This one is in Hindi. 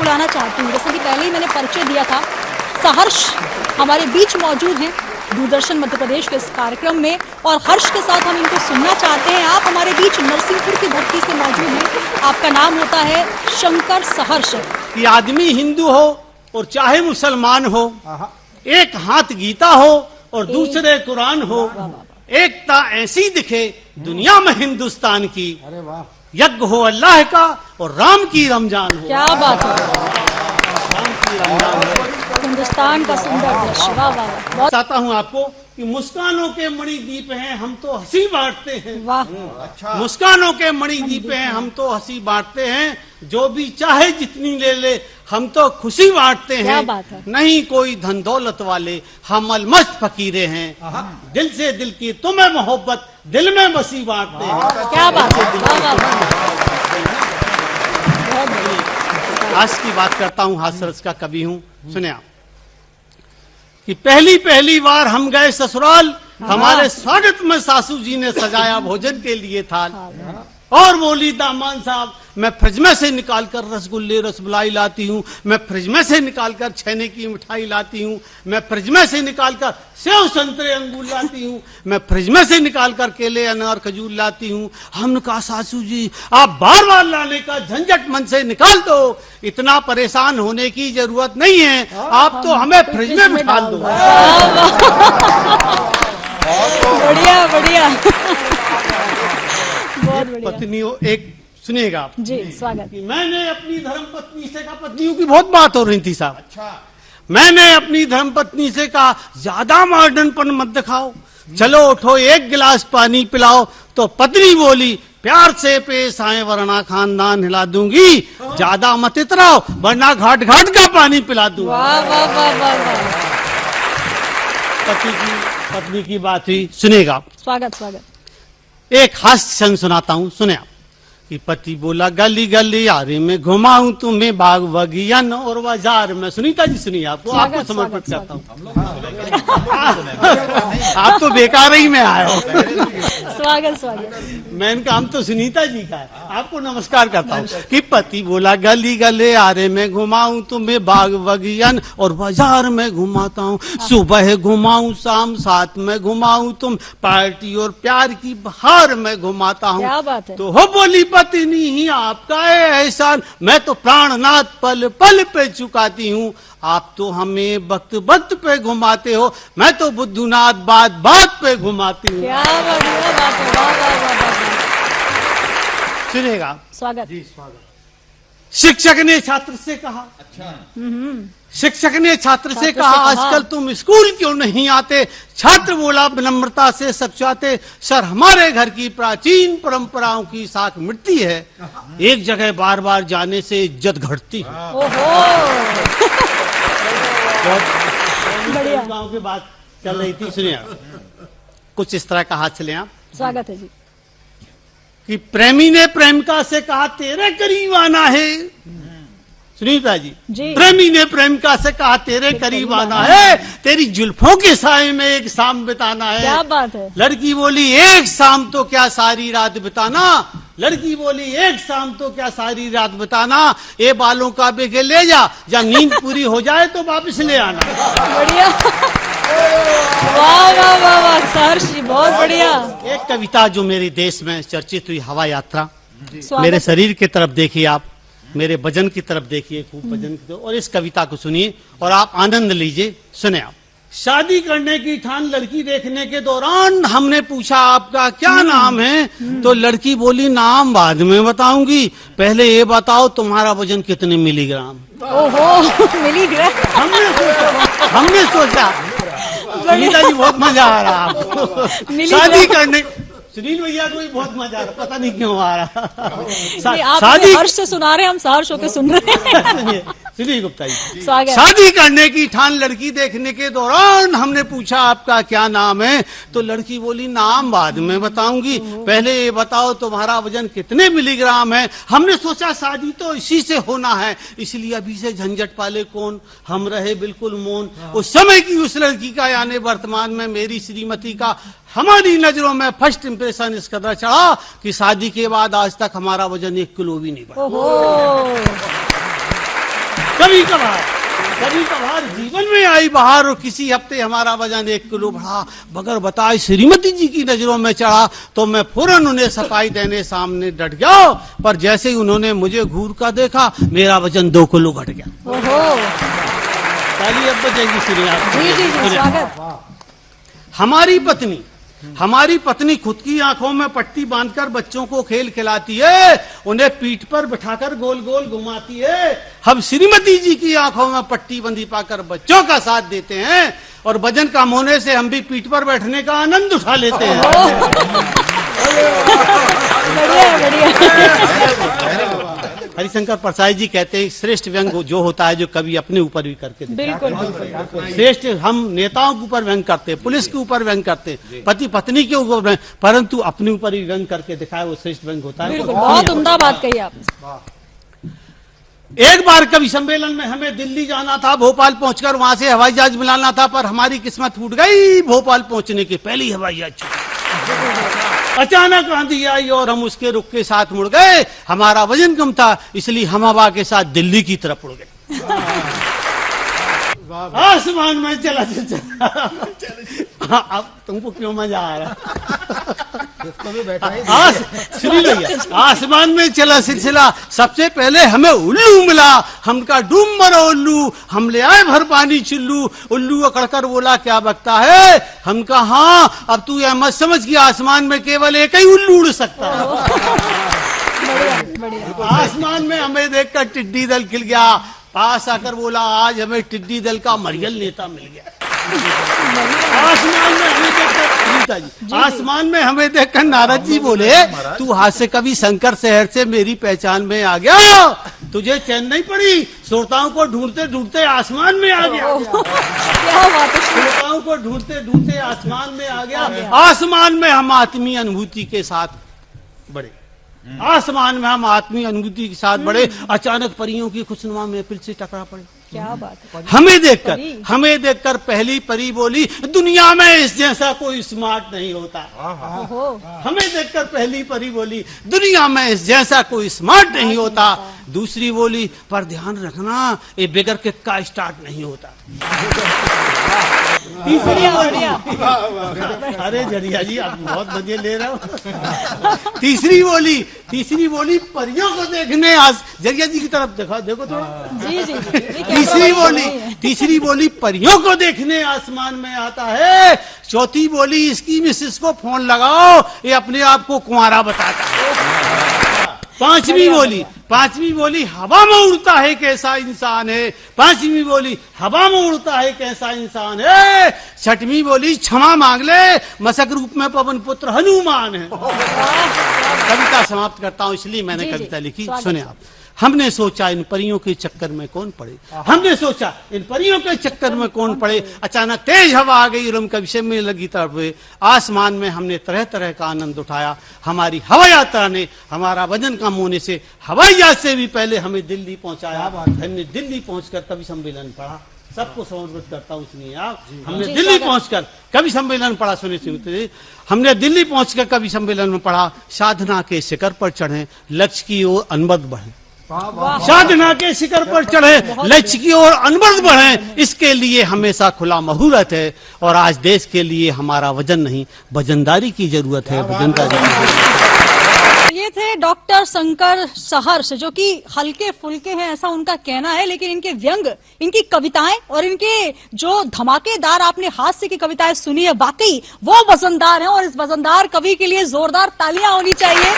बुलाना चाहती हूँ। जैसे कि पहले ही मैंने परिचय दिया था, सहर्ष हमारे बीच मौजूद हैं दूरदर्शन मध्य प्रदेश के इस कार्यक्रम में, और हर्ष के साथ हम इनको सुनना चाहते हैं। आप हमारे बीच नरसिंहपुर की धरती से मौजूद हैं, आपका नाम होता है शंकर सहर्ष। कि आदमी हिंदू हो और चाहे मुसलमान हो, एक हाथ गीता हो और दूसरे कुरान हो, एकता ऐसी दिखे दुनिया में हिंदुस्तान की, यज्ञ हो अल्लाह का और राम की रमजान हो। क्या बात है, राम की रमजान हो। हिंदुस्तान का सुंदर दृश्य, वाह वाह वाह। बहुत बताता हूँ आपको कि मुस्कानों के मणिद्वीप हैं, हम तो हंसी बांटते हैं। वाह, अच्छा। मुस्कानों के मणिद्वीप हैं, हम तो हंसी बांटते हैं, जो भी चाहे जितनी ले ले, हम तो खुशी बांटते हैं। क्या बात है। नहीं कोई धन दौलत वाले, हम अलमस्त फकीरे हैं। दिल से दिल की तुम्हें मोहब्बत, दिल में बसी बांटते हैं। क्या बात है, वाह वाह वाह, बहुत बढ़िया। आज की बात करता हूँ, हास्यरस का कवि हूँ। सुने आप कि पहली बार हम गए ससुराल, हमारे स्वागत में सासू जी ने सजाया भोजन के लिए थाल, और बोली दामाद साहब मैं फ्रिज में से निकालकर रसगुल्ले रसमलाई लाती हूँ, मैं फ्रिज में से निकालकर छेने की मिठाई लाती हूँ, मैं फ्रिज में से निकालकर सेव संतरे अंगूर लाती हूँ, मैं फ्रिज में से निकालकर केले अनार खजूर लाती हूँ। हमने कहा सासू जी आप बार बार लाने का झंझट मन से निकाल दो, इतना परेशान होने की जरूरत नहीं है, आप तो हमें फ्रिज में बिठा दो। बढ़िया बढ़िया, बहुत बढ़िया। पत्नियों एक सुनिएगा आप जी, स्वागत। कि मैंने अपनी धर्म पत्नी से कहा, पत्नियों की बहुत बात हो रही थी साहब। अच्छा। मैंने अपनी धर्म पत्नी से कहा ज्यादा मॉडर्नपन मत दिखाओ, चलो उठो एक गिलास पानी पिलाओ। तो पत्नी बोली प्यार से पेश आए वरना खानदान हिला दूंगी, ज्यादा मत इतराओ वरना घाट घाट का पानी पिला दूंगा। वाह वाह वाह वाह वाह, पत्नी की बात हुई, सुनेगा। स्वागत स्वागत। एक हास्य क्षण सुनाता हूँ, सुने आप कि पति बोला गली गली यारी में घुमाऊं तुम्हें बाग बगियन और बाजार में। सुनीता जी सुनिए, आपको आपको समर्पित करता हूँ। आप तो बेकार ही में आए हो। स्वागत स्वागत। मैंने कहा हम तो सुनीता जी का है, आपको नमस्कार करता हूँ। कि पति बोला गली गली यारे में घुमाऊं तुम्हें बाग बगियन और बाजार में घुमाता हूँ, सुबह घुमाऊं शाम साथ में घुमाऊं तुम पार्टी और प्यार की बहार में घुमाता हूँ। क्या बात है। तो हो बोली पत्नी ही आपका है एहसान, मैं तो प्राणनाथ पल पल पे चुकाती हूँ, आप तो हमें वक्त वक्त पे घुमाते हो, मैं तो बुद्धूनाथ बात बात पे घुमाती हूँ। क्या बढ़िया बात है, वाह वाह वाह वाह। सुनेगा। स्वागत। जी स्वागत। शिक्षक ने छात्र से कहा, अच्छा। शिक्षक ने छात्र से कहा आजकल तुम स्कूल क्यों नहीं आते? छात्र बोला विनम्रता से सच्चाते, सर हमारे घर की प्राचीन परंपराओं की साख मिटती है, एक जगह बार बार जाने से इज्जत घटती है। बढ़िया। गाँव की बात चल रही थी, सुनिए कुछ इस तरह का हाथ चले आप। स्वागत है जी। कि प्रेमी ने प्रेमिका से कहा तेरे करीब आना है। सुनीता जी, प्रेमी ने प्रेमिका से कहा तेरे करीब आना है, तेरी जुल्फों के साए में एक शाम बिताना है। क्या बात है। लड़की बोली एक शाम तो क्या सारी रात बिताना, लड़की बोली एक शाम तो क्या सारी रात बिताना, ये बालों का बेगे ले जा, जब नींद पूरी हो जाए तो वापस ले आना। बढ़िया, वाह वाह वाह वाह, सहर्ष जी बहुत बढ़िया। एक कविता जो मेरे देश में चर्चित हुई, हवा यात्रा। मेरे शरीर की तरफ देखिए आप, मेरे वजन की तरफ देखिए, खूब वजन की तरफ, और इस कविता को सुनिए और आप आनंद लीजिए। सुने आप। शादी करने की ठान लड़की देखने के दौरान हमने पूछा आपका क्या नाम है, तो लड़की बोली नाम बाद में बताऊंगी, पहले ये बताओ तुम्हारा वजन कितने मिलीग्राम। ओहो, मिलीग्राम। हमने सोचा सुनीता जी बहुत मजा आ रहा आपको शादी करने। सुनील भैया को भी बहुत मजा आ रहा, पता नहीं क्यों आ रहा। शादी हर्ष से सुना रहे, हम सहर्ष होकर सुन रहे हैं। सुनील गुप्ता जी, स्वागत। शादी करने की ठान लड़की देखने के दौरान हमने पूछा आपका क्या नाम है, तो लड़की बोली नाम बाद में बताऊंगी, पहले ये बताओ तुम्हारा वजन कितने मिलीग्राम है। हमने सोचा शादी तो इसी से होना है, इसलिए अभी से झंझट पाले कौन, हम रहे बिल्कुल मौन। उस समय की उस लड़की का यानी वर्तमान में मेरी श्रीमती का हमारी नजरों में फर्स्ट इंप्रेशन इस कदर चढ़ा कि शादी के बाद आज तक हमारा वजन 1 किलो भी नहीं बढ़ा। कभी कभार जीवन में आई बहार और किसी हफ्ते हमारा वजन 1 किलो बढ़ा, बगैर बताए श्रीमती जी की नजरों में चढ़ा तो मैं फौरन उन्हें सफाई देने सामने डट गया, पर जैसे ही उन्होंने मुझे घूर कर देखा मेरा वजन 2 किलो घट गया। ओहो, ताली अब बजेगी। सुनिए आप। जी जी जी, स्वागत। हमारी पत्नी खुद की आंखों में पट्टी बांधकर बच्चों को खेल खिलाती है, उन्हें पीठ पर बिठाकर गोल गोल घुमाती है। हम श्रीमती जी की आंखों में पट्टी बंधी पाकर बच्चों का साथ देते हैं और वजन कम होने से हम भी पीठ पर बैठने का आनंद उठा लेते हैं। बढ़िया। हरिशंकर प्रसाद जी कहते हैं श्रेष्ठ व्यंग जो होता है जो कभी अपने ऊपर भी करके दिखाए। बिल्कुल। श्रेष्ठ हम नेताओं के ऊपर व्यंग करते, पुलिस के ऊपर व्यंग करते, पति पत्नी के ऊपर व्यंग, परंतु अपने ऊपर भी व्यंग करके दिखाए वो श्रेष्ठ व्यंग होता है। बिल्कुल, बहुत उम्दा बात कही आपने। एक बार कवि सम्मेलन में हमें दिल्ली जाना था, भोपाल पहुंचकर वहां से हवाई जहाज मिलाना था, पर हमारी किस्मत फूट गई। भोपाल पहुंचने के पहले ही हवाई जहाज अचानक आंधी आई और हम उसके रुख के साथ मुड़ गए। हमारा वजन कम था इसलिए हम हवा के साथ दिल्ली की तरफ उड़ गए। आसमान में चला। अब तुमको क्यों मजा आ रहा? सुनी भैया, आसमान में चला सिलसिला। सबसे पहले हमें उल्लू मिला, हम का डूम मरो उल्लू, हम ले आए भर पानी चिल्लू। उल्लू अकड़कर बोला क्या बकता है? हम कहा हाँ, अब तू यह मत समझ कि आसमान में केवल एक ही उल्लू उड़ सकता है। आसमान में हमें देखकर टिड्डी दल खिल गया, पास आकर बोला आज हमें टिड्डी दल का मरियल नेता मिल गया। आसमान में हमें देखकर नारद जी बोले तू हाथ से कभी शंकर शहर से मेरी पहचान में आ गया, तुझे चैन नहीं पड़ी, श्रोताओं को ढूंढते ढूंढते आसमान में आ गया। क्या बात है। श्रोताओं को ढूंढते ढूंढते आसमान में आ गया। आसमान में हम आत्मीय अनुभूति के साथ बढ़े, आसमान में हम आत्मीय अनुभूति के साथ बढ़े। अचानक परियों की खुशनुमा महफिल से टकरा पड़े। क्या बात है। हमें देखकर पहली परी बोली दुनिया में इस जैसा कोई स्मार्ट नहीं होता। हमें देखकर पहली परी बोली दुनिया में इस जैसा कोई स्मार्ट नहीं होता। दूसरी बोली पर ध्यान रखना ये बगैर किक का स्टार्ट नहीं होता। तीसरी बोली अरे जरिया जी आप बहुत मजे ले रहे हो। तीसरी बोली परियों को देखने आज जरिया जी की तरफ देखो, देखो थोड़ा। जी जी। तीसरी बोली परियों को देखने आसमान में आता है। चौथी बोली इसकी मिसेस को फोन लगाओ ये अपने आप को कुंवारा बताता है। पांचवी बोली हवा में उड़ता है कैसा इंसान है। पांचवी बोली हवा में उड़ता है कैसा इंसान है। छठवीं बोली क्षमा मांग ले मशक रूप में पवन पुत्र हनुमान है। कविता समाप्त करता हूँ इसलिए मैंने कविता लिखी, सुने आप। हमने सोचा इन परियों के चक्कर में कौन पड़े। अचानक तेज हवा आ गई और हम कविशे में लगी तड़पे। आसमान में हमने तरह तरह का आनंद उठाया। हमारी हवाई यात्रा ने हमारा वजन कम होने से हवाई जहाज से भी पहले हमें दिल्ली पहुंचाया। हमने दिल्ली पहुंचकर कवि सम्मेलन पढ़ा। सबको समर्पित करता हूँ इसलिए आप। हमने दिल्ली पहुंचकर कवि सम्मेलन पढ़ा। सुनिए, हमने दिल्ली पहुंचकर कवि सम्मेलन में पढ़ा साधना के शिखर पर चढ़े लक्ष्य की ओर अनबद बढ़े। साधना के शिखर पर चढ़े लक्ष्य की ओर अनबद बढ़े, इसके लिए हमेशा खुला मुहूर्त है। और आज देश के लिए हमारा वजन नहीं वजनदारी की जरूरत है। ये थे डॉक्टर शंकर सहर्ष जो कि हल्के फुल्के हैं ऐसा उनका कहना है, लेकिन इनके व्यंग, इनकी कविताएं और इनके जो धमाकेदार आपने हास्य की कविताएं सुनी है वाकई वो वजनदार हैं। और इस वजनदार कवि के लिए जोरदार तालियां होनी चाहिए।